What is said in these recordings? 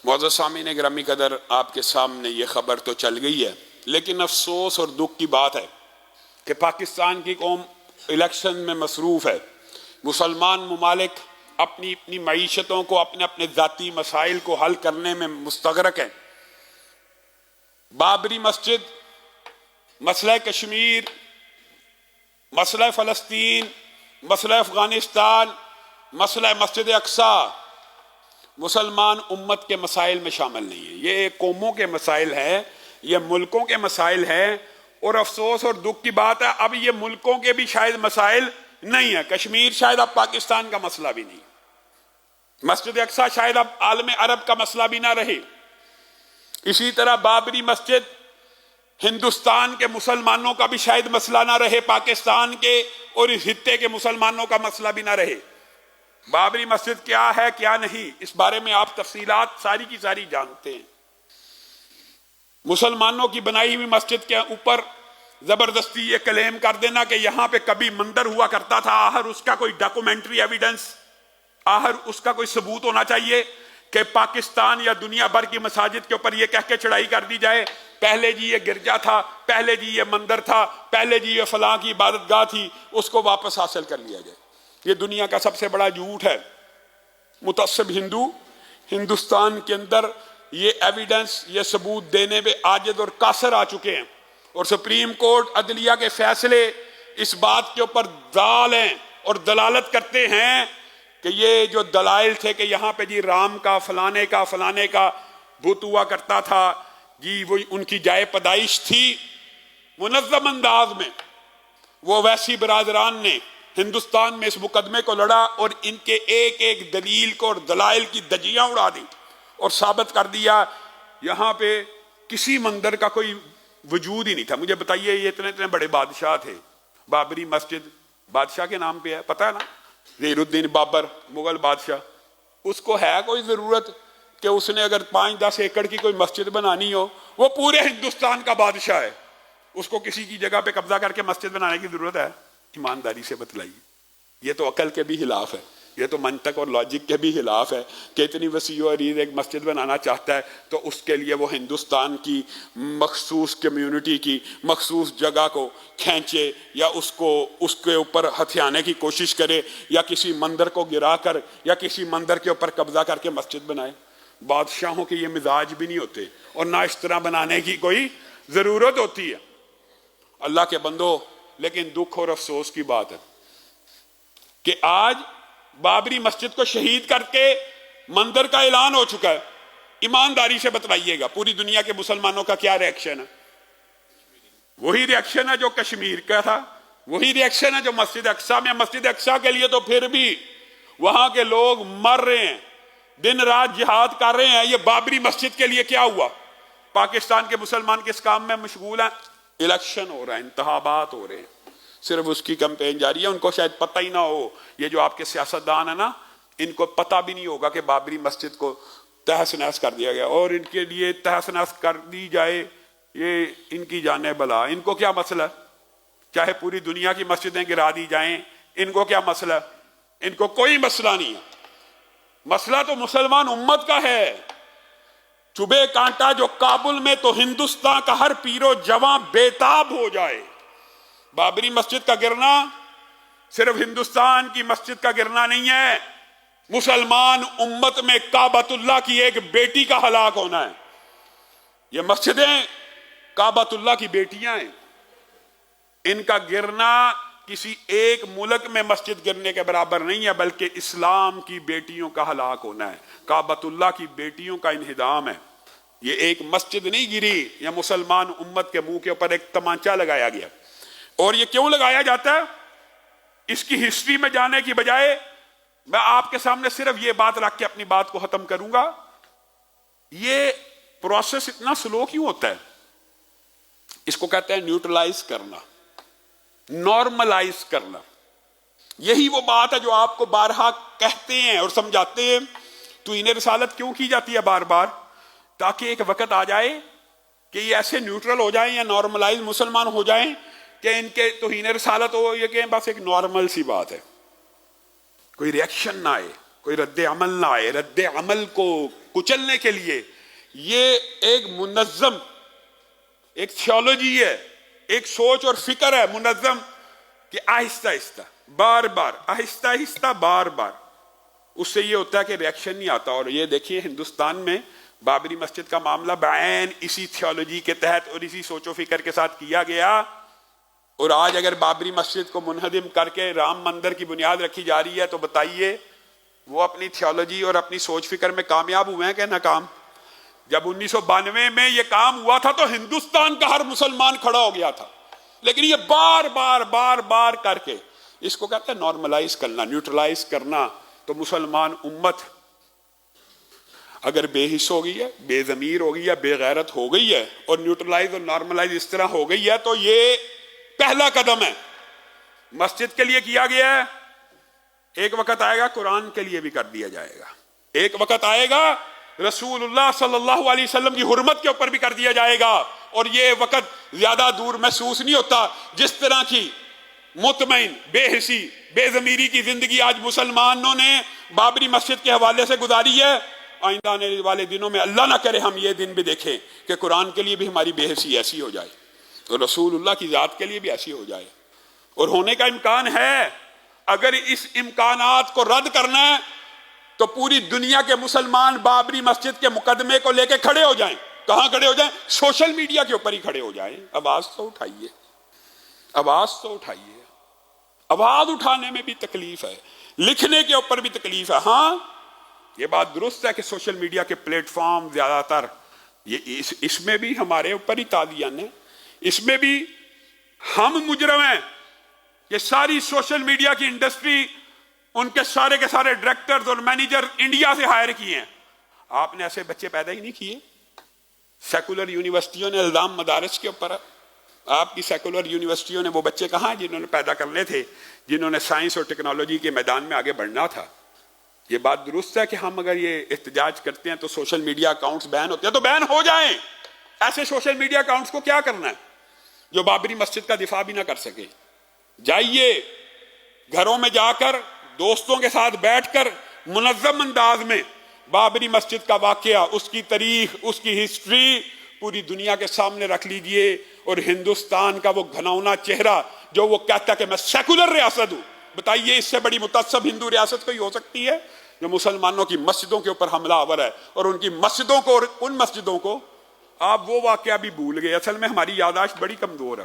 معزز سامعین گرامی قدر، آپ کے سامنے یہ خبر تو چل گئی ہے، لیکن افسوس اور دکھ کی بات ہے کہ پاکستان کی قوم الیکشن میں مصروف ہے۔ مسلمان ممالک اپنی معیشتوں کو، اپنے ذاتی مسائل کو حل کرنے میں مستغرق ہیں۔ بابری مسجد، مسئلہ کشمیر، مسئلہ فلسطین، مسئلہ افغانستان، مسئلہ مسجد اقصی مسلمان امت کے مسائل میں شامل نہیں ہے۔ یہ قوموں کے مسائل ہیں، یہ ملکوں کے مسائل ہیں، اور افسوس اور دکھ کی بات ہے اب یہ ملکوں کے بھی شاید مسائل نہیں ہیں۔ کشمیر شاید اب پاکستان کا مسئلہ بھی نہیں، مسجد اقصی شاید اب عالم عرب کا مسئلہ بھی نہ رہے۔ اسی طرح بابری مسجد ہندوستان کے مسلمانوں کا بھی شاید مسئلہ نہ رہے، پاکستان کے اور اس خطے کے مسلمانوں کا مسئلہ بھی نہ رہے۔ بابری مسجد کیا ہے کیا نہیں، اس بارے میں آپ تفصیلات ساری کی ساری جانتے ہیں۔ مسلمانوں کی بنائی ہوئی مسجد کے اوپر زبردستی یہ کلیم کر دینا کہ یہاں پہ کبھی مندر ہوا کرتا تھا، آخر اس کا کوئی ڈاکومنٹری ایویڈنس، آخر اس کا کوئی ثبوت ہونا چاہیے کہ پاکستان یا دنیا بھر کی مساجد کے اوپر یہ کہہ کے چڑھائی کر دی جائے پہلے جی یہ گرجا تھا، پہلے جی یہ مندر تھا، پہلے جی یہ فلاں کی عبادت گاہ تھی، اس کو واپس حاصل کر لیا جائے۔ یہ دنیا کا سب سے بڑا جھوٹ ہے۔ متعصب ہندو ہندوستان کے اندر یہ ایویڈنس، یہ ثبوت دینے میں عاجز اور قاصر آ چکے ہیں، اور سپریم کورٹ عدلیہ کے فیصلے اس بات کے اوپر ضال ہیں اور دلالت کرتے ہیں کہ یہ جو دلائل تھے کہ یہاں پہ جی رام کا فلانے کا بت ہوا کرتا تھا، جی وہ ان کی جائے پیدائش تھی، منظم انداز میں وہ ویسی برادران نے ہندوستان میں اس مقدمے کو لڑا اور ان کے ایک ایک دلیل کو اور دلائل کی دجیاں اڑا دی اور ثابت کر دیا یہاں پہ کسی مندر کا کوئی وجود ہی نہیں تھا۔ مجھے بتائیے، یہ اتنے بڑے بادشاہ تھے، بابری مسجد بادشاہ کے نام پہ ہے، پتہ ہے نا، زیر الدین بابر مغل بادشاہ، اس کو ہے کوئی ضرورت کہ اس نے اگر 5-10 ایکڑ کی کوئی مسجد بنانی ہو؟ وہ پورے ہندوستان کا بادشاہ ہے، اس کو کسی کی جگہ پہ قبضہ کر کے مسجد بنانے کی ضرورت ہے؟ ایمانداری سے بتلائیے، یہ تو عقل کے بھی خلاف ہے، یہ تو منطق اور لاجک کے بھی خلاف ہے کہ اتنی وسیع و عریض ایک مسجد بنانا چاہتا ہے تو اس کے لیے وہ ہندوستان کی مخصوص کمیونٹی کی مخصوص جگہ کو کھینچے یا اس کے اوپر ہتھیانے کی کوشش کرے یا کسی مندر کو گرا کر یا کسی مندر کے اوپر قبضہ کر کے مسجد بنائے۔ بادشاہوں کے یہ مزاج بھی نہیں ہوتے اور نہ اس طرح بنانے کی کوئی ضرورت ہوتی ہے۔ اللہ کے بندو، لیکن دکھ اور افسوس کی بات ہے کہ آج بابری مسجد کو شہید کر کے مندر کا اعلان ہو چکا ہے۔ ایمانداری سے بتلائیے گا پوری دنیا کے مسلمانوں کا کیا ری ایکشن ہے؟ وہی ری ایکشن ہے جو کشمیر کا تھا، وہی ری ایکشن ہے جو مسجد اقصی میں۔ مسجد اقصی کے لیے تو پھر بھی وہاں کے لوگ مر رہے ہیں، دن رات جہاد کر رہے ہیں۔ یہ بابری مسجد کے لیے کیا ہوا؟ پاکستان کے مسلمان کس کام میں مشغول ہیں؟ الیکشن ہو رہا ہے، انتخابات ہو رہے ہیں، صرف اس کی کمپین جاری ہے۔ ان کو شاید پتہ ہی نہ ہو، یہ جو آپ کے سیاستدان ہیں نا، ان کو پتہ بھی نہیں ہوگا کہ بابری مسجد کو تہس نہس کر دیا گیا، اور ان کے لیے تہس نہس کر دی جائے یہ ان کی جان بلا۔ ان کو کیا مسئلہ ہے؟ چاہے پوری دنیا کی مسجدیں گرا دی جائیں، ان کو کیا مسئلہ ہے؟ ان کو کوئی مسئلہ نہیں ہے۔ مسئلہ تو مسلمان امت کا ہے۔ چبھے کانٹا جو کابل میں تو ہندوستان کا ہر پیرو جواں بےتاب ہو جائے۔ بابری مسجد کا گرنا صرف ہندوستان کی مسجد کا گرنا نہیں ہے، مسلمان امت میں کعبۃ اللہ کی ایک بیٹی کا ہلاک ہونا ہے۔ یہ مسجدیں کعبۃ اللہ کی بیٹیاں ہیں، ان کا گرنا کسی ایک ملک میں مسجد گرنے کے برابر نہیں ہے، بلکہ اسلام کی بیٹیوں کا ہلاک ہونا ہے، کعبۃ اللہ کی بیٹیوں کا انہدام ہے۔ یہ ایک مسجد نہیں گری، یہ مسلمان امت کے منہ کے اوپر ایک تمانچہ لگایا گیا۔ اور یہ کیوں لگایا جاتا ہے؟ اس کی ہسٹری میں جانے کی بجائے میں آپ کے سامنے صرف یہ بات رکھ کے اپنی بات کو ختم کروں گا۔ یہ پروسیس اتنا سلو کیوں ہوتا ہے؟ اس کو کہتے ہیں نیوٹرلائز کرنا، نارملائز کرنا۔ یہی وہ بات ہے جو آپ کو بارہا کہتے ہیں اور سمجھاتے ہیں۔ توہین رسالت کیوں کی جاتی ہے بار بار؟ تاکہ ایک وقت آ جائے کہ یہ ایسے نیوٹرل ہو جائیں یا نارملائز مسلمان ہو جائیں کہ ان کے توہین رسالت ہو یہ کہ بس ایک نارمل سی بات ہے، کوئی ری ایکشن نہ آئے، کوئی رد عمل نہ آئے، رد عمل کو کچلنے کے لیے یہ ایک منظم ایک تھیولوجی ہے، ایک سوچ اور فکر ہے منظم، کہ آہستہ آہستہ بار بار آہستہ آہستہ بار بار اس سے یہ ہوتا ہے کہ ریئیکشن نہیں آتا. اور یہ دیکھیے ہندوستان میں بابری مسجد کا معاملہ بعین اسی تھیولوجی کے تحت اور اسی سوچ و فکر کے ساتھ کیا گیا، اور آج اگر بابری مسجد کو منہدم کر کے رام مندر کی بنیاد رکھی جا رہی ہے تو بتائیے وہ اپنی تھیولوجی اور اپنی سوچ فکر میں کامیاب ہوئے ہیں کہ ناکام؟ جب 1992 میں یہ کام ہوا تھا تو ہندوستان کا ہر مسلمان کھڑا ہو گیا تھا، لیکن یہ بار بار بار بار کر کے اس کو کہتے ہیں نارملائز کرنا، نیوٹرلائز کرنا. تو مسلمان امت اگر بے حس ہو گئی ہے، بے ضمیر ہو گئی ہے، بے غیرت ہو گئی ہے، اور نیوٹرلائز اور نارملائز اس طرح ہو گئی ہے، تو یہ پہلا قدم ہے. مسجد کے لیے کیا گیا ہے، ایک وقت آئے گا قرآن کے لیے بھی کر دیا جائے گا، ایک وقت آئے گا رسول اللہ صلی اللہ علیہ وسلم کی حرمت کے اوپر بھی کر دیا جائے گا. اور یہ وقت زیادہ دور محسوس نہیں ہوتا. جس طرح کی مطمئن بے حسی بے ضمیری کی زندگی آج مسلمانوں نے بابری مسجد کے حوالے سے گزاری ہے، آئندہ آنے والے دنوں میں اللہ نہ کرے ہم یہ دن بھی دیکھیں کہ قرآن کے لیے بھی ہماری بے حسی ایسی ہو جائے اور رسول اللہ کی ذات کے لیے بھی ایسی ہو جائے. اور ہونے کا امکان ہے. اگر اس امکانات کو رد کرنا ہے تو پوری دنیا کے مسلمان بابری مسجد کے مقدمے کو لے کے کھڑے ہو جائیں. کہاں کھڑے ہو جائیں؟ سوشل میڈیا کے اوپر ہی کھڑے ہو جائیں. آواز تو اٹھائیے، آواز تو اٹھائیے. آواز اٹھانے میں بھی تکلیف ہے، لکھنے کے اوپر بھی تکلیف ہے. ہاں یہ بات درست ہے کہ سوشل میڈیا کے پلیٹ فارم زیادہ تر اس میں بھی ہمارے اوپر ہی تعدیان ہے، اس میں بھی ہم مجرم ہیں کہ ساری سوشل میڈیا کی انڈسٹری ان کے سارے ڈائریکٹرز اور مینیجر انڈیا سے ہائر کیے ہیں. آپ نے ایسے بچے پیدا ہی نہیں کیے. سیکولر یونیورسٹیوں نے الزام مدارس کے اوپر ہے. آپ کی سیکولر یونیورسٹیوں نے وہ بچے کہاں جنہوں نے پیدا کرنے تھے، جنہوں نے سائنس اور ٹیکنالوجی کے میدان میں آگے بڑھنا تھا. یہ بات درست ہے کہ ہم اگر یہ احتجاج کرتے ہیں تو سوشل میڈیا اکاؤنٹس بین ہوتے ہیں تو بین ہو جائیں. ایسے سوشل میڈیا اکاؤنٹس کو کیا کرنا ہے جو بابری مسجد کا دفاع بھی نہ کر سکے؟ جائیے گھروں میں جا کر دوستوں کے ساتھ بیٹھ کر منظم انداز میں بابری مسجد کا واقعہ، اس کی تاریخ، اس کی ہسٹری پوری دنیا کے سامنے رکھ لیجئے. اور ہندوستان کا وہ گھناؤنا چہرہ جو وہ کہتا ہے کہ میں سیکولر ریاست ہوں، بتائیے اس سے بڑی متعصب ہندو ریاست کوئی ہو سکتی ہے جو مسلمانوں کی مسجدوں کے اوپر حملہ آور ہے؟ اور ان کی مسجدوں کو اور ان مسجدوں کو آپ وہ واقعہ بھی بھول گئے. اصل میں ہماری یادداشت بڑی کمزور ہے.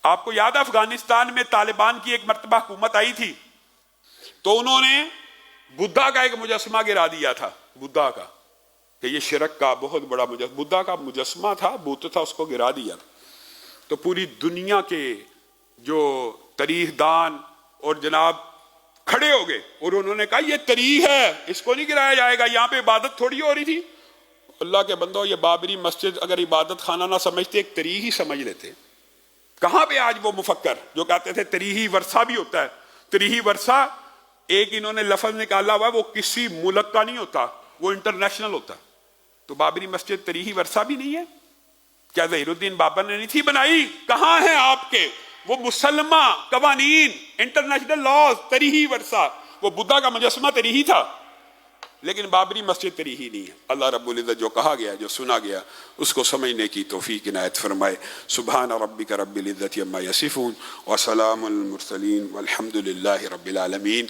آپ کو یاد ہے افغانستان میں طالبان کی ایک مرتبہ حکومت آئی تھی تو انہوں نے بدھا کا ایک مجسمہ گرا دیا تھا، بدھا کا، کہ یہ شرک کا بہت بڑا مجسمہ، بدھا کا مجسمہ تھا، بت تھا، اس کو گرا دیا. تو پوری دنیا کے جو تاریخ دان اور جناب کھڑے ہو گئے اور انہوں نے کہا یہ تاریخ ہے، اس کو نہیں گرایا جائے گا، یہاں پہ عبادت تھوڑی ہو رہی تھی. اللہ کے بندو، یہ بابری مسجد اگر عبادت خانہ نہ سمجھتے ایک تاریخ ہی سمجھ لیتے. کہاں پہ آج وہ مفکر جو کہتے تھے تاریخی ورثہ بھی ہوتا ہے؟ تاریخی ورثہ ایک انہوں نے لفظ نکالا ہوا ہے، وہ کسی ملک کا نہیں ہوتا، وہ انٹرنیشنل ہوتا. تو بابری مسجد تاریخی ورثہ بھی نہیں ہے؟ کیا ظہیر الدین بابر نے نہیں تھی بنائی؟ کہاں ہیں آپ کے وہ مسلمہ قوانین، انٹرنیشنل لاز، تاریخی ورثہ؟ وہ بدھا کا مجسمہ تاریخی تھا لیکن بابری مسجد تاریخی نہیں ہے. اللہ رب العزت جو کہا گیا، جو سنا گیا، اس کو سمجھنے کی توفیق عنایت فرمائے. سبحان ربک رب العزت عما یصفون وسلام المرسلین والحمد للہ رب العالمین.